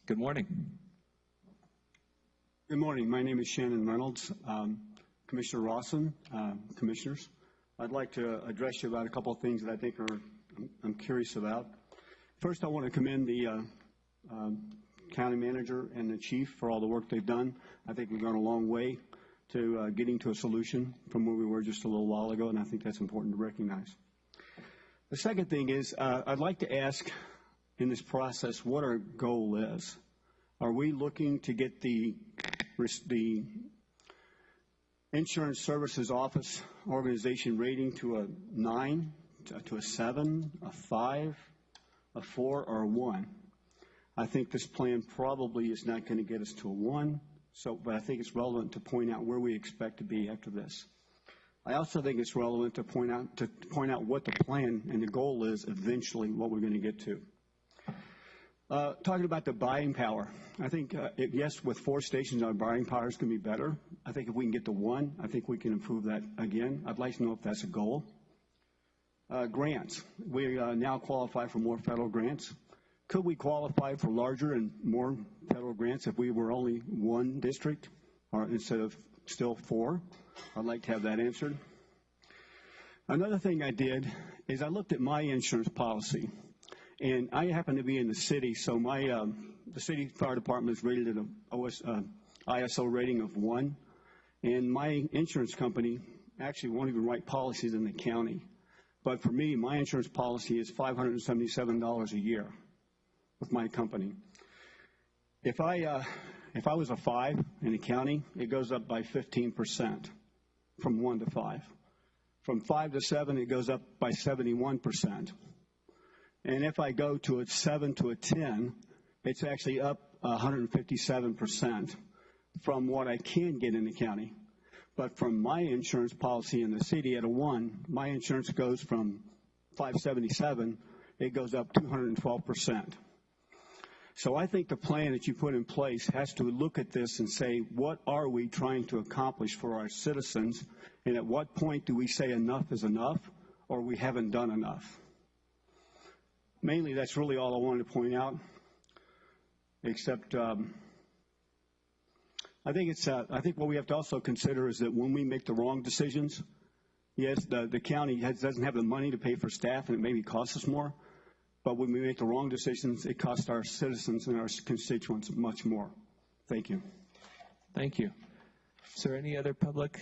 Good morning. Good morning. My name is Shannon Reynolds. Commissioner Rawson, commissioners, I'd like to address you about a couple of things that I think I'm curious about. First, I want to commend the county manager and the chief for all the work they've done. I think we've gone a long way to getting to a solution from where we were just a little while ago, and I think that's important to recognize. The second thing is I'd like to ask in this process what our goal is. Are we looking to get the Insurance Services Office organization rating to a 9, to a 7, a 5, a 4, or a 1? I think this plan probably is not going to get us to a 1, but I think it's relevant to point out where we expect to be after this. I also think it's relevant to point out what the plan and the goal is eventually, what we're going to get to. Talking about the buying power, I think, yes, with 4 stations, our buying power is going to be better. I think if we can get to 1, I think we can improve that again. I'd like to know if that's a goal. Grants. We now qualify for more federal grants. Could we qualify for larger and more federal grants if we were only 1 district or instead of still 4? I'd like to have that answered. Another thing I did is I looked at my insurance policy. And I happen to be in the city, so my the city fire department is rated at an ISO rating of 1. And my insurance company actually won't even write policies in the county. But for me, my insurance policy is $577 a year with my company. If I was a 5 in the county, it goes up by 15% from 1 to 5. From 5 to 7, it goes up by 71%. And if I go to a 7 to a 10, it's actually up 157% from what I can get in the county. But from my insurance policy in the city at a 1, my insurance goes from 577, it goes up 212%. So I think the plan that you put in place has to look at this and say, what are we trying to accomplish for our citizens? And at what point do we say enough is enough or we haven't done enough? Mainly, that's really all I wanted to point out, except I think what we have to also consider is that when we make the wrong decisions, yes, the county doesn't have the money to pay for staff and it maybe costs us more, but when we make the wrong decisions, it costs our citizens and our constituents much more. Thank you. Thank you. Is there any other public